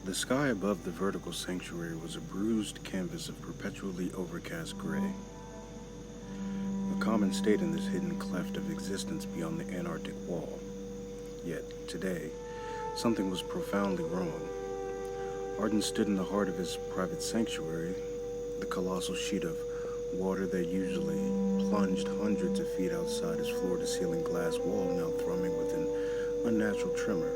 The sky above the vertical sanctuary was a bruised canvas of perpetually overcast gray, a common state in this hidden cleft of existence beyond the Antarctic Wall. Yet, today, something was profoundly wrong. Arden stood in the heart of his private sanctuary, the colossal sheet of water that usually plunged hundreds of feet outside his floor-to-ceiling glass wall now thrumming with an unnatural tremor.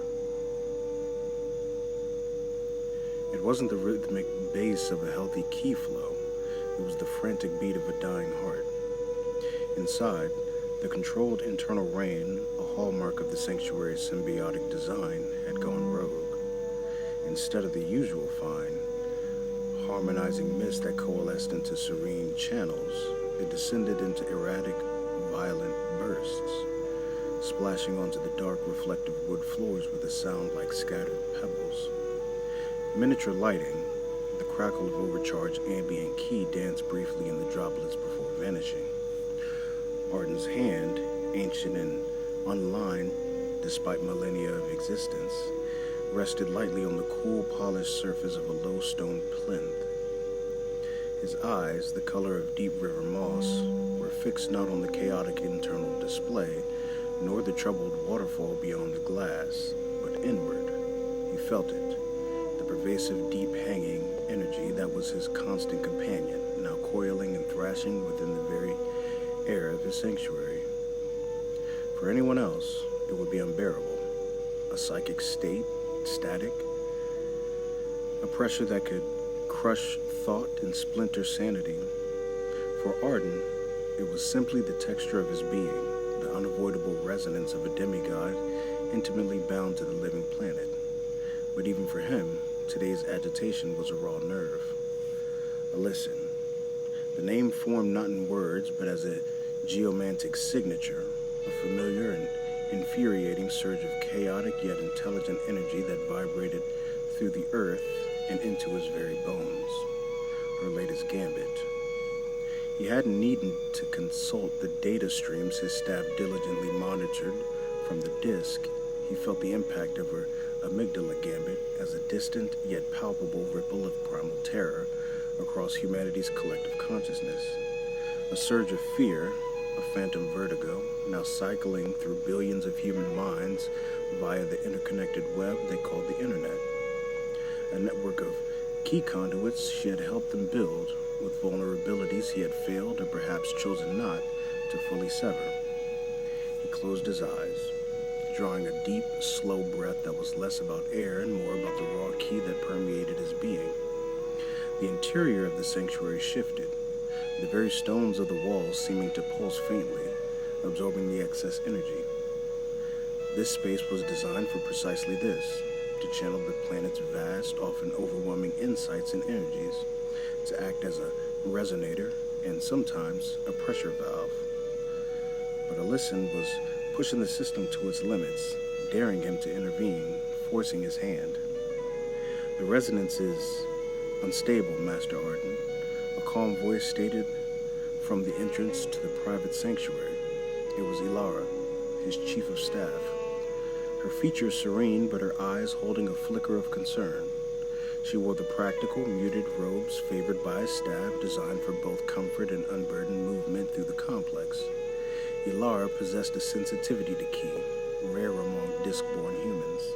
It wasn't the rhythmic bass of a healthy key flow, it was the frantic beat of a dying heart. Inside, the controlled internal rain, a hallmark of the sanctuary's symbiotic design, had gone rogue. Instead of the usual fine, harmonizing mist that coalesced into serene channels, it descended into erratic, violent bursts, splashing onto the dark, reflective wood floors with a sound like scattered pebbles. Miniature lighting, the crackle of overcharged ambient key danced briefly in the droplets before vanishing. Arden's hand, ancient and unlined despite millennia of existence, rested lightly on the cool, polished surface of a low stone plinth. His eyes, the color of deep river moss, were fixed not on the chaotic internal display, nor the troubled waterfall beyond the glass, but inward. He felt it, the pervasive, deep-hanging energy that was his constant companion, now coiling and thrashing within the very air of his sanctuary. For anyone else, it would be unbearable. A psychic state, static, a pressure that could crush thought and splinter sanity. For Arden, it was simply the texture of his being, the unavoidable resonance of a demigod intimately bound to the living planet. But even for him, today's agitation was a raw nerve. Alyssin, the name formed not in words, but as a geomantic signature, a familiar and infuriating surge of chaotic yet intelligent energy that vibrated through the earth and into his very bones. Her latest gambit. He hadn't needed to consult the data streams his staff diligently monitored from the disk. He felt the impact of her Amygdala Gambit as a distant yet palpable ripple of primal terror across humanity's collective consciousness. A surge of fear, a phantom vertigo, now cycling through billions of human minds via the interconnected web they called the internet. A network of key conduits she had helped them build, with vulnerabilities he had failed or perhaps chosen not to fully sever. He closed his eyes, drawing a deep, slow breath that was less about air and more about the raw key that permeated his being. The interior of the sanctuary shifted, the very stones of the walls seeming to pulse faintly, absorbing the excess energy. This space was designed for precisely this, to channel the planet's vast, often overwhelming insights and energies, to act as a resonator and sometimes a pressure valve. But Alyssin was pushing the system to its limits, daring him to intervene, forcing his hand. The resonance is unstable, Master Arden, a calm voice stated from the entrance to the private sanctuary. It was Ilara, his chief of staff. Her features serene, but her eyes holding a flicker of concern. She wore the practical, muted robes favored by his staff, designed for both comfort and unburdened movement through the complex. Ilara possessed a sensitivity to ki, rare among disc-born humans,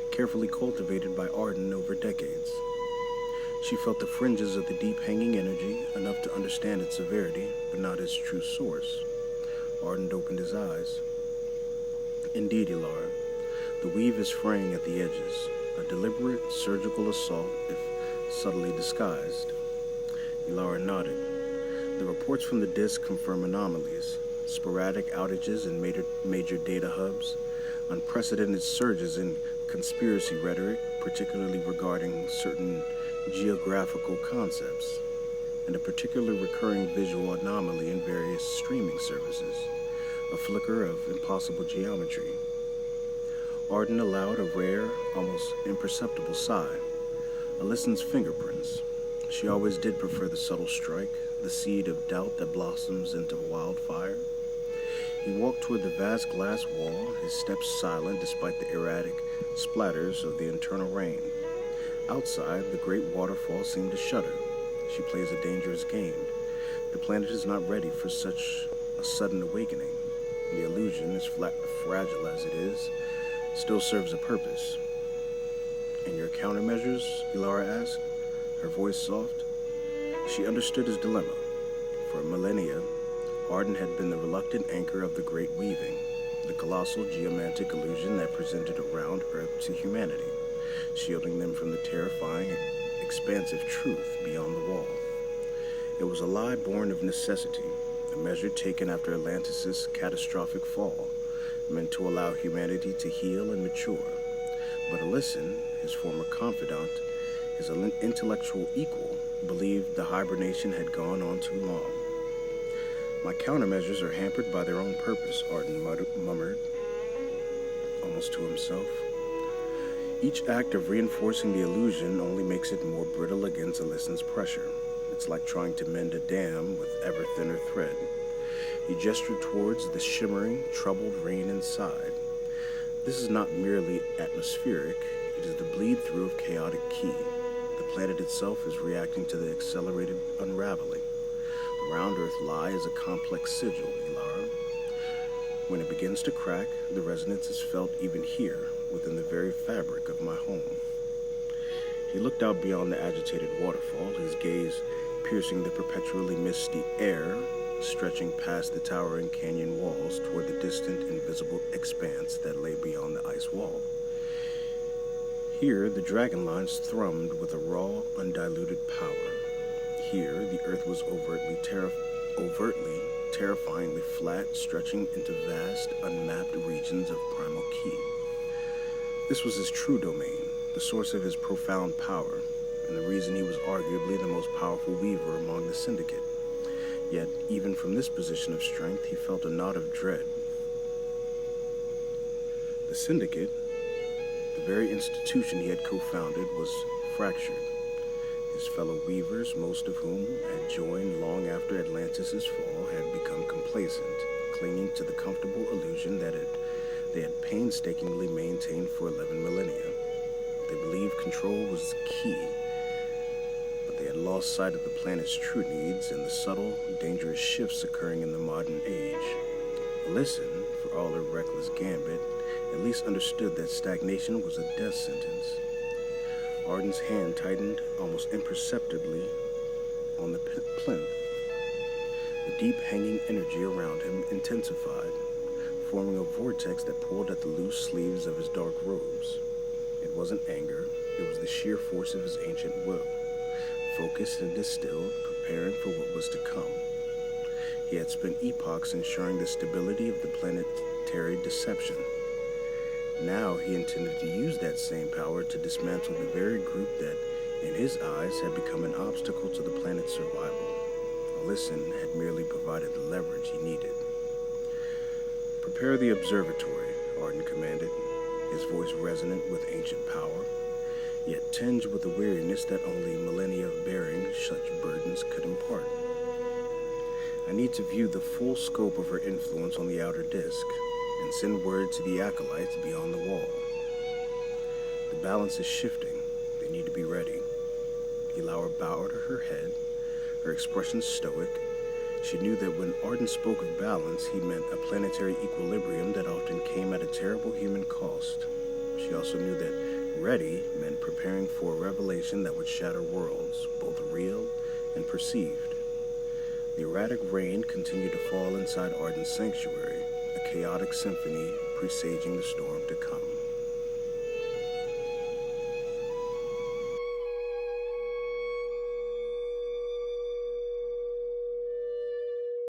carefully cultivated by Arden over decades. She felt the fringes of the deep-hanging energy, enough to understand its severity, but not its true source. Arden opened his eyes. Indeed, Ilara, the weave is fraying at the edges, a deliberate surgical assault if subtly disguised. Ilara nodded. The reports from the disk confirm anomalies, sporadic outages in major data hubs, unprecedented surges in conspiracy rhetoric, particularly regarding certain geographical concepts, and a particular recurring visual anomaly in various streaming services, a flicker of impossible geometry. Arden allowed a rare, almost imperceptible sigh. Alyssin's fingerprints. She always did prefer the subtle strike, the seed of doubt that blossoms into wildfire. He walked toward the vast glass wall, his steps silent despite the erratic splatters of the internal rain. Outside, the great waterfall seemed to shudder. She plays a dangerous game. The planet is not ready for such a sudden awakening. The illusion, as fragile as it is, still serves a purpose. And your countermeasures? Ilara asked, her voice soft. She understood his dilemma. For millennia, Arden had been the reluctant anchor of the Great Weaving, the colossal geomantic illusion that presented around Earth to humanity, shielding them from the terrifying, expansive truth beyond the wall. It was a lie born of necessity, a measure taken after Atlantis' catastrophic fall, meant to allow humanity to heal and mature. But Alyssin, his former confidant, his intellectual equal, believed the hibernation had gone on too long. My countermeasures are hampered by their own purpose, Arden murmured, almost to himself. Each act of reinforcing the illusion only makes it more brittle against Alyssin's pressure. It's like trying to mend a dam with ever thinner thread. He gestured towards the shimmering, troubled rain inside. This is not merely atmospheric, it is the bleed-through of chaotic ki. The planet itself is reacting to the accelerated unraveling. The round Earth lie is a complex sigil, Ilara. When it begins to crack, the resonance is felt even here, within the very fabric of my home. He looked out beyond the agitated waterfall, his gaze piercing the perpetually misty air, stretching past the towering canyon walls toward the distant, invisible expanse that lay beyond the ice wall. Here, the dragon lines thrummed with a raw, undiluted power. Here, the earth was overtly, terrifyingly flat, stretching into vast, unmapped regions of primal ki. This was his true domain, the source of his profound power, and the reason he was arguably the most powerful weaver among the syndicate. Yet, even from this position of strength, he felt a knot of dread. The syndicate, the very institution he had co-founded, was fractured. His fellow weavers, most of whom had joined long after Atlantis' fall, had become complacent, clinging to the comfortable illusion that they had painstakingly maintained for 11 millennia. They believed control was key, but they had lost sight of the planet's true needs and the subtle, dangerous shifts occurring in the modern age. Alyssin, for all her reckless gambit, at least understood that stagnation was a death sentence. Arden's hand tightened almost imperceptibly on the plinth. The deep hanging energy around him intensified, forming a vortex that pulled at the loose sleeves of his dark robes. It wasn't anger, it was the sheer force of his ancient will, focused and distilled, preparing for what was to come. He had spent epochs ensuring the stability of the planetary deception. Now he intended to use that same power to dismantle the very group that, in his eyes, had become an obstacle to the planet's survival. Alyssin had merely provided the leverage he needed. "Prepare the observatory," Arden commanded, his voice resonant with ancient power, yet tinged with a weariness that only millennia of bearing such burdens could impart. "I need to view the full scope of her influence on the outer disk, and send word to the acolytes beyond the wall. The balance is shifting. They need to be ready." Ilara bowed her head, her expression stoic. She knew that when Arden spoke of balance, he meant a planetary equilibrium that often came at a terrible human cost. She also knew that ready meant preparing for a revelation that would shatter worlds, both real and perceived. The erratic rain continued to fall inside Arden's sanctuary, a chaotic symphony presaging the storm to come.